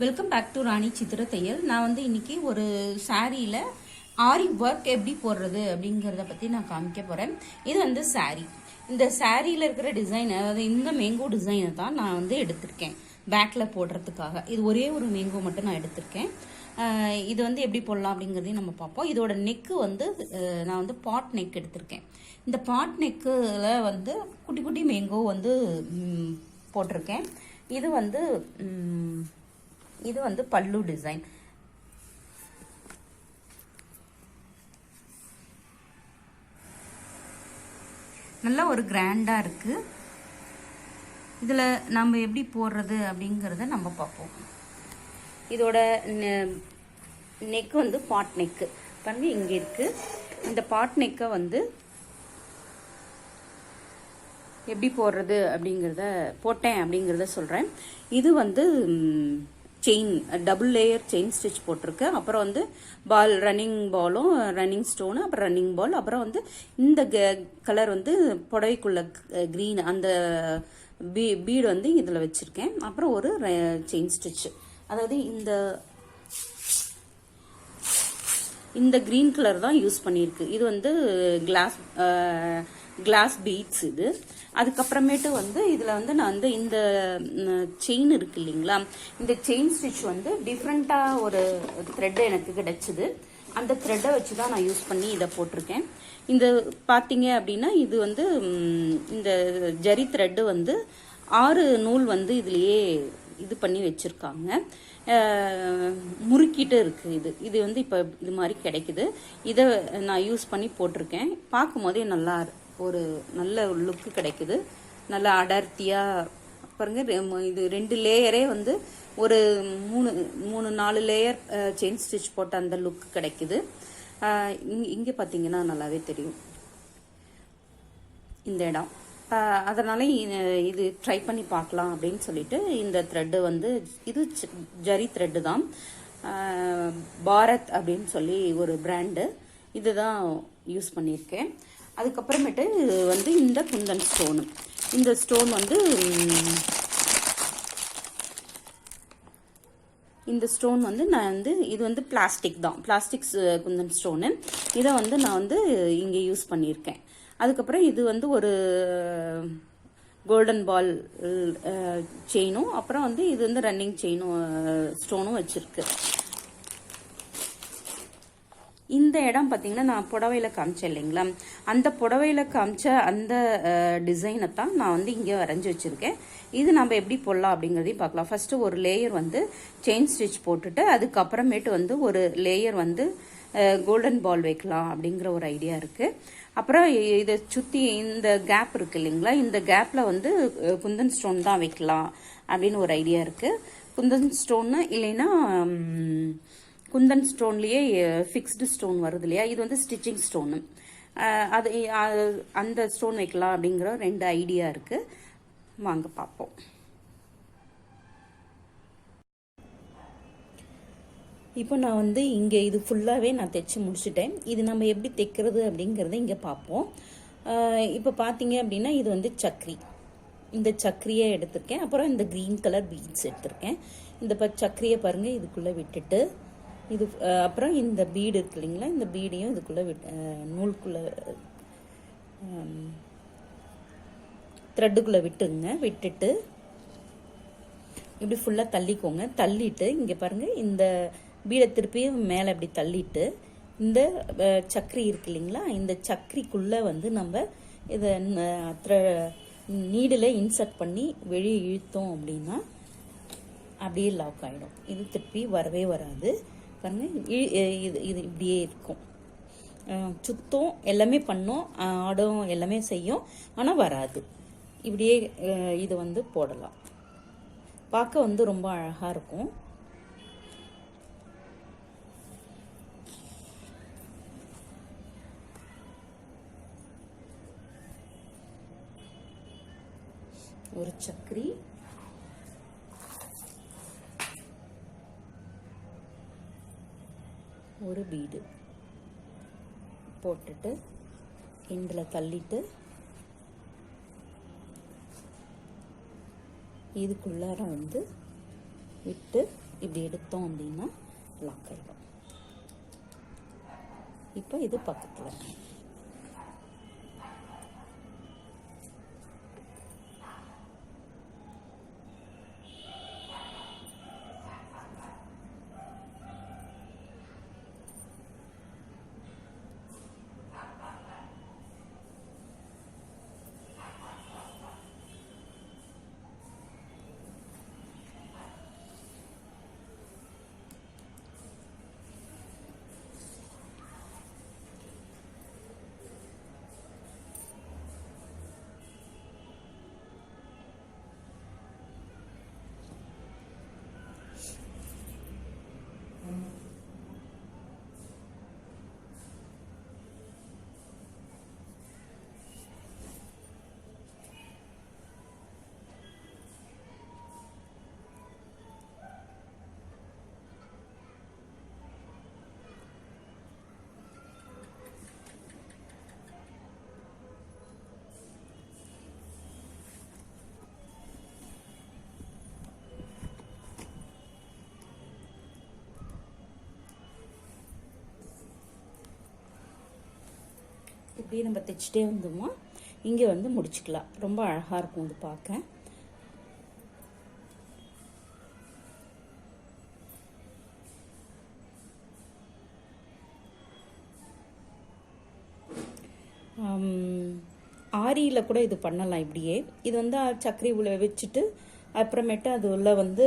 Welcome back to ராணி சித்திர தையல். நான் வந்து இன்னைக்கு ஒரு சாரியில் ஆரி ஒர்க் எப்படி போடுறது அப்படிங்கிறத பற்றி நான் காமிக்க போகிறேன். இது வந்து சாரி. இந்த சாரியில் இருக்கிற டிசைன், அதாவது இந்த மேங்கோ டிசைனை தான் நான் வந்து எடுத்திருக்கேன் பேக்கில் போடுறதுக்காக. இது ஒரே ஒரு மேங்கோ மட்டும் நான் எடுத்திருக்கேன். இது வந்து எப்படி போடலாம் அப்படிங்கிறதையும் நம்ம பார்ப்போம். இதோட நெக்கு வந்து நான் வந்து பாட் நெக் எடுத்திருக்கேன். இந்த பாட் நெக்கில் வந்து குட்டி குட்டி மேங்கோ வந்து போட்டிருக்கேன். இது வந்து பல்லு டிசைன். நல்லா ஒரு கிராண்டா இருக்கு. இதுல நம்ம எப்படி போடுறது அப்படிங்கறத நம்ம பார்ப்போம். இதோட நெக் வந்து பாட் நெக் பாருங்க, இங்க இருக்கு. இந்த பாட் நெக்கை வந்து எப்படி போடுறது அப்படிங்கிறத போட்டேன் அப்படிங்கிறத சொல்றேன். இது வந்து chain, double layer chain stitch போட்டிருக்கு. அப்புறம் வந்து பால், ரன்னிங் பாலும், ரன்னிங் ஸ்டோனு, அப்புறம் ரன்னிங் பால், அப்புறம் வந்து இந்த கலர் வந்து புடவைக்குள்ள கிரீன் அந்த பீடு வந்து இதில் வச்சிருக்கேன். அப்புறம் ஒரு செயின் ஸ்டிச், அதாவது இந்த கிரீன் கலர் தான் யூஸ் பண்ணியிருக்கு. இது வந்து கிளாஸ் பீட்ஸ் இது. அதுக்கப்புறமேட்டு வந்து இதில் வந்து நான் வந்து இந்த செயின் இருக்கு இல்லைங்களா, இந்த செயின் ஸ்டிச் வந்து டிஃப்ரெண்ட்டாக ஒரு த்ரெட் எனக்கு கிடைச்சிது. அந்த த்ரெட்டை வச்சு தான் நான் யூஸ் பண்ணி இதை போட்டிருக்கேன். இந்த பார்த்தீங்க அப்படின்னா இது வந்து இந்த ஜரி த்ரெட்டு வந்து 6 நூல் வந்து இதுலேயே இது பண்ணி வச்சுருக்காங்க. முறுக்கிட்டு இருக்கு. இது வந்து இப்போ இது மாதிரி கிடைக்குது. இதை நான் யூஸ் பண்ணி போட்டிருக்கேன். பார்க்கும் போதே நல்லா ஒரு நல்ல லுக்கு கிடைக்குது. நல்லா அடர்த்தியாக பாருங்க. இது 2 லேயரே வந்து ஒரு 3-4 லேயர் செயின் ஸ்டிச் போட்ட அந்த லுக் கிடைக்குது. இங்கே பார்த்தீங்கன்னா நல்லாவே தெரியும் இந்த இடம். அதனால இது ட்ரை பண்ணி பார்க்கலாம் அப்படின்னு சொல்லிட்டு இந்த த்ரெட்டு வந்து இது ஜரி த்ரெட்டு தான். பாரத் அப்படின்னு சொல்லி ஒரு பிராண்டு, இதுதான் யூஸ் பண்ணியிருக்கேன். அதுக்கப்புறமேட்டு வந்து இந்த குந்தன் ஸ்டோனு, இந்த ஸ்டோன் வந்து நான் வந்து இது வந்து பிளாஸ்டிக் தான், பிளாஸ்டிக் குந்தன் ஸ்டோனு. இதை வந்து நான் வந்து இங்கே யூஸ் பண்ணியிருக்கேன். அதுக்கப்புறம் இது வந்து ஒரு கோல்டன் பால் செயினும், அப்புறம் வந்து இது வந்து ரன்னிங் செயினும் ஸ்டோனும் வச்சிருக்கு. இந்த இடம் பார்த்தீங்கன்னா நான் புடவையில் காமிச்சேன் இல்லைங்களா, அந்த புடவையில் காமிச்ச அந்த டிசைனை தான் நான் வந்து இங்கே வரைஞ்சி வச்சுருக்கேன். இது நம்ம எப்படி போடலாம் அப்படிங்கிறதையும் பார்க்கலாம். ஃபஸ்ட்டு ஒரு லேயர் வந்து செயின் ஸ்டிச் போட்டுட்டு அதுக்கப்புறமேட்டு வந்து ஒரு லேயர் வந்து கோல்டன் பால் வைக்கலாம் அப்படிங்கிற ஒரு ஐடியா இருக்குது. அப்புறம் இதை சுற்றி இந்த கேப் இருக்குது இல்லைங்களா, இந்த கேப்பில் வந்து குந்தன் ஸ்டோன் தான் வைக்கலாம் அப்படின்னு ஒரு ஐடியா இருக்குது. குந்தன் ஸ்டோன்னு இல்லைன்னா குந்தன் ஸ்டோன்லேயே ஃபிக்ஸ்டு ஸ்டோன் வருது இல்லையா, இது வந்து ஸ்டிச்சிங் ஸ்டோனு, அது அந்த ஸ்டோன் வைக்கலாம் அப்படிங்கிற 2 ஐடியா இருக்குது. வாங்க பார்ப்போம். இப்போ நான் வந்து இங்கே இது ஃபுல்லாகவே நான் தைச்சி முடிச்சுட்டேன். இது நம்ம எப்படி தைக்கிறது அப்படிங்கிறத இங்கே பார்ப்போம். இப்போ பார்த்தீங்க அப்படின்னா இது வந்து சக்கரி, இந்த சக்கரியை எடுத்திருக்கேன். அப்புறம் இந்த க்ரீன் கலர் பீட்ஸ் எடுத்திருக்கேன். இந்த சக்கரியை பாருங்கள், இதுக்குள்ளே விட்டுட்டு இது அப்புறம் இந்த பீடு இருக்கு இல்லைங்களா, இந்த பீடையும் இதுக்குள்ளே நூலுக்குள்ளே த்ரெட்டுக்குள்ளே விட்டுட்டு இப்படி ஃபுல்லாக தள்ளிக்கோங்க. தள்ளிட்டு இங்கே பாருங்கள், இந்த பீடை திருப்பியும் மேலே இப்படி தள்ளிட்டு இந்த சக்கரி இருக்கு இல்லைங்களா, இந்த சக்கரிக்குள்ளே வந்து நம்ம இதை நீடில் இன்சர்ட் பண்ணி வெளியே இழுத்தோம் அப்படின்னா அப்படியே லாக் ஆகிடும். இது திருப்பி வரவே வராது பாருங்க. இது இப்படியே இருக்கும். சுத்தம் எல்லாமே பண்ணோம், ஆடும் எல்லாமே செய்யும், ஆனால் வராது. இப்படியே இது வந்து போடலாம். பார்க்க வந்து ரொம்ப அழகாக இருக்கும். ஒரு சக்கரி, ஒரு பீடு போட்டுட்டு எண்டில் தள்ளிட்டு இதுக்குள்ளார வந்து விட்டு இப்படி எடுத்தோம் அப்படின்னா லாக் ஆகிடும். இப்போ இது பக்கத்தில் இப்படியே நம்ம தைச்சிட்டே வந்தோமா இங்கே வந்து முடிச்சுக்கலாம். ரொம்ப அழகாக இருக்கும் இது பார்க்க. ஆரியில் கூட இது பண்ணலாம். இப்படியே இது வந்து சக்கரை உள்ள வச்சுட்டு அப்புறமேட்டு அது உள்ள வந்து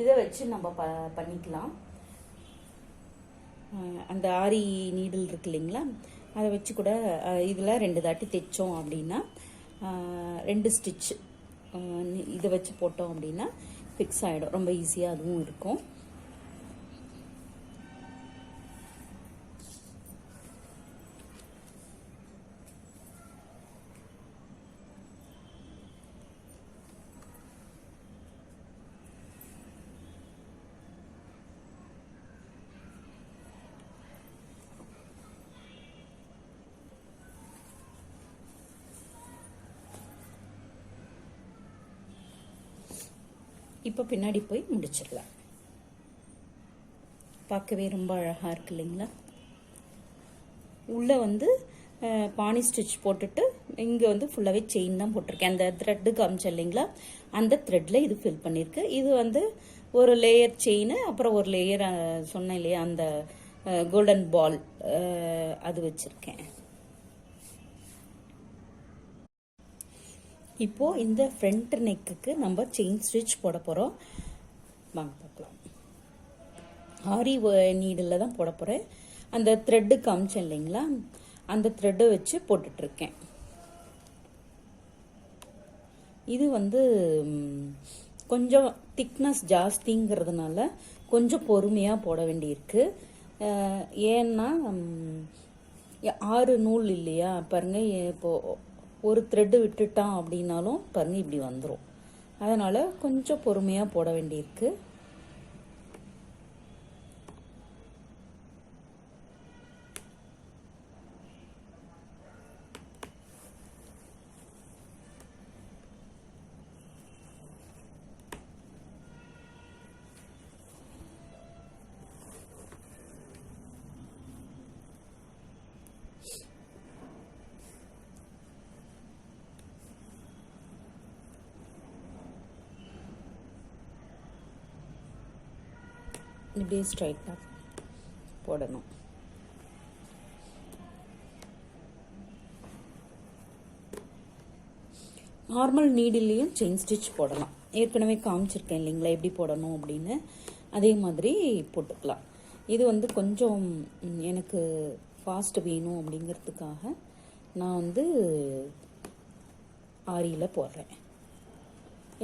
இதை வச்சு நம்ம பண்ணிக்கலாம். அந்த ஆரி நீடில் இருக்கு இல்லைங்களா, அதை வச்சு கூட இதில் 2 தாட்டி தைச்சோம் அப்படின்னா 2 ஸ்டிச் இதை வச்சு போட்டோம் அப்படின்னா ஃபிக்ஸ் ஆகிடும். ரொம்ப ஈஸியாக அதுவும் இருக்கும். இப்போ பின்னாடி போய் முடிச்சிடலாம். பார்க்கவே ரொம்ப அழகாக இருக்கு இல்லைங்களா. உள்ளே வந்து பானி ஸ்டிச் போட்டுட்டு இங்கே வந்து ஃபுல்லாகவே செயின் தான் போட்டிருக்கேன். அந்த த்ரெட்டு காமிச்சேன் இல்லைங்களா, அந்த த்ரெட்டில் இது ஃபில் பண்ணியிருக்கு. இது வந்து ஒரு லேயர் செயின், அப்புறம் ஒரு லேயர் சொன்னேன் இல்லையா அந்த கோல்டன் பால் அது வச்சுருக்கேன். இப்போது இந்த ஃப்ரண்ட் நெக்குக்கு நம்ம செயின் ஸ்டிச் போட போகிறோம். வாங்க பார்க்கலாம். ஆரி நீடில் தான் போட போகிறேன். அந்த த்ரெட்டு காமிச்சேன் இல்லைங்களா, அந்த த்ரெட்டை வச்சு போட்டுட்ருக்கேன். இது வந்து கொஞ்சம் திக்னஸ் ஜாஸ்திங்கிறதுனால கொஞ்சம் பொறுமையாக போட வேண்டியிருக்கு. ஏன்னா 6 நூல் இல்லையா பாருங்க. இப்போது ஒரு த்ரெட்டு விட்டுட்டான் அப்படின்னாலும் பாருங்க இப்படி வந்துடும். அதனால் கொஞ்சம் பொறுமையாக போட வேண்டியிருக்கு. இப்படியே ஸ்ட்ரைட்டாக போடணும். நார்மல் நீடிலையும் செயின் ஸ்டிச் போடலாம். ஏற்கனவே காமிச்சிருக்கேன் இல்லைங்களா எப்படி போடணும் அப்படின்னு, அதே மாதிரி போட்டுக்கலாம். இது வந்து கொஞ்சம் எனக்கு ஃபாஸ்ட் வேணும் அப்படிங்கிறதுக்காக நான் வந்து ஆரியில் போடுறேன்.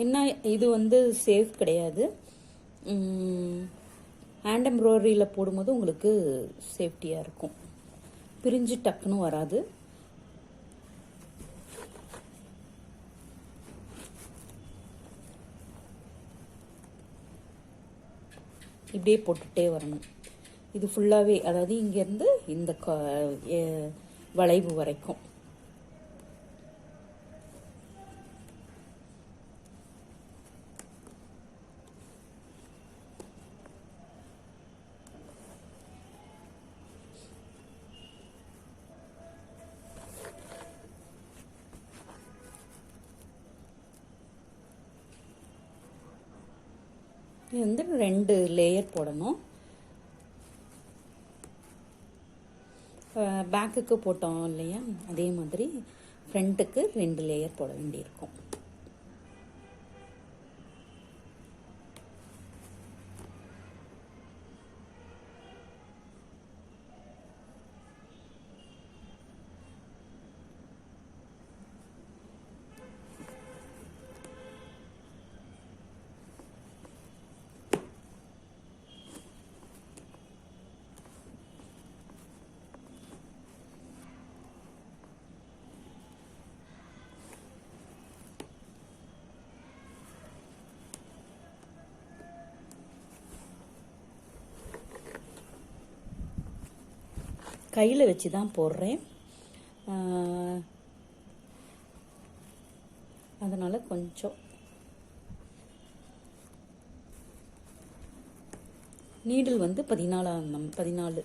என்ன இது வந்து சேஃப் கிடையாது. ஹேண்ட் எம்ப்ராய்டரியில் போடும்போது உங்களுக்கு சேஃப்டியாக இருக்கும், பிரிஞ்சு டக்குன்னு வராது. இப்படியே போட்டுகிட்டே வரணும். இது ஃபுல்லாகவே, அதாவது இங்கேருந்து இந்த வளைவு வரைக்கும். இது வந்து 2 லேயர் போடணும். பேக்குக்கு போட்டோம் இல்லையா, அதே மாதிரி ஃப்ரண்ட்டுக்கு 2 லேயர் போட வேண்டியிருக்கும். கையில் வச்சு தான் போடுறேன், அதனால் கொஞ்சம் நீடில் வந்து 14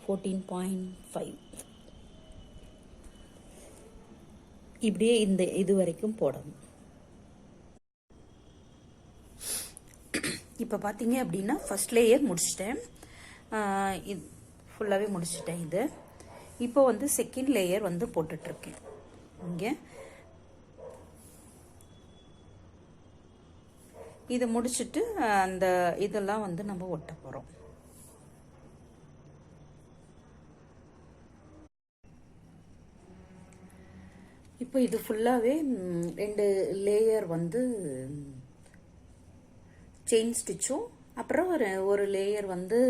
14.5 இப்படியே இது வரைக்கும் போடணும். இப்போ பார்த்தீங்க அப்படின்னா ஃபர்ஸ்ட் லேயர் முடிச்சிட்டேன், இது ஃபுல்லாகவே முடிச்சிட்டேன். இது இப்போ வந்து செகண்ட் லேயர் வந்து போட்டுட்ருக்கேன். இங்கே இதை முடிச்சுட்டு அந்த இதெல்லாம் வந்து நம்ம ஒட்ட போகிறோம். இப்போ இது ஃபுல்லாகவே 2 லேயர் வந்து செயின் ஸ்டிச்சும், அப்புறம் ஒரு லேயர் வந்து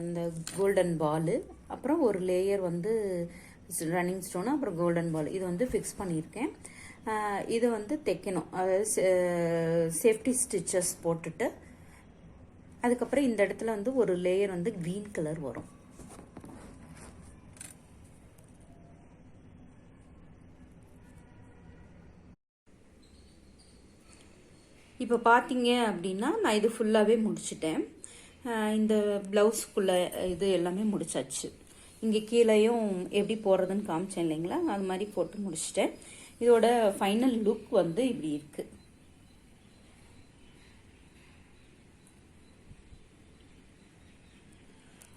இந்த கோல்டன் பாலு, அப்புறம் ஒரு லேயர் வந்து ரன்னிங் ஸ்டோனு, அப்புறம் கோல்டன் பால், இது வந்து ஃபிக்ஸ் பண்ணியிருக்கேன். இது வந்து தைக்கணும், அதாவது சேஃப்டி ஸ்டிச்சஸ் போட்டுட்டு அதுக்கப்புறம் இந்த இடத்துல வந்து ஒரு லேயர் வந்து க்ரீன் கலர் வரும். இப்போ பார்த்தீங்க அப்படின்னா நான் இது ஃபுல்லாகவே முடிச்சிட்டேன். இந்த ப்ளவுஸ்க்குள்ளே இது எல்லாமே முடிச்சாச்சு. இங்கே கீழேயும் எப்படி போடுறதுன்னு காமிச்சேன் இல்லைங்களா, அது மாதிரி போட்டு முடிச்சிட்டேன். இதோட ஃபைனல் லுக் வந்து இப்படி இருக்கு.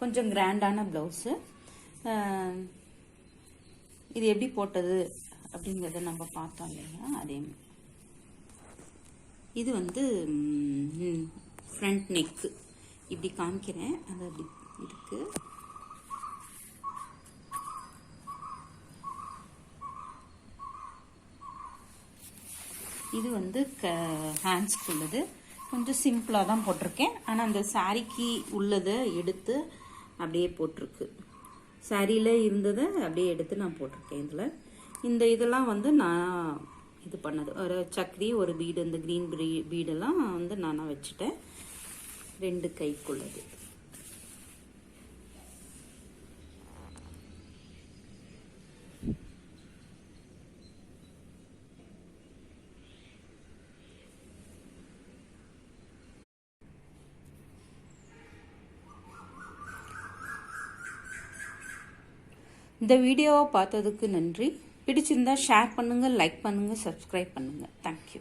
கொஞ்சம் கிராண்டான ப்ளவுஸு. இது எப்படி போட்டது அப்படிங்கிறத நம்ம பார்த்தோம் இல்லைங்களா, அதே இது வந்து ஃப்ரண்ட் நெக்கு இப்படி காமிக்கிறேன், அது அப்படி இருக்கு. இது வந்து ஹேண்ட்ஸ்க்கு உள்ளது, கொஞ்சம் சிம்பிளாக தான் போட்டிருக்கேன். ஆனால் அந்த சாரிக்கு உள்ளதை எடுத்து அப்படியே போட்டிருக்கு, சாரியில் இருந்ததை அப்படியே எடுத்து நான் போட்டிருக்கேன். இதில் இந்த இதெல்லாம் வந்து நான் இது பண்ணது, ஒரு சக்கரி, ஒரு பீடு, இந்த க்ரீன் பீடெல்லாம் வந்து நானாக வச்சுட்டேன். 2 கைக்குள்ளது. இந்த வீடியோவை பார்த்ததுக்கு நன்றி. பிடிச்சிருந்தா ஷேர் பண்ணுங்கள், லைக் பண்ணுங்கள், சப்ஸ்கிரைப் பண்ணுங்கள். தேங்க்யூ.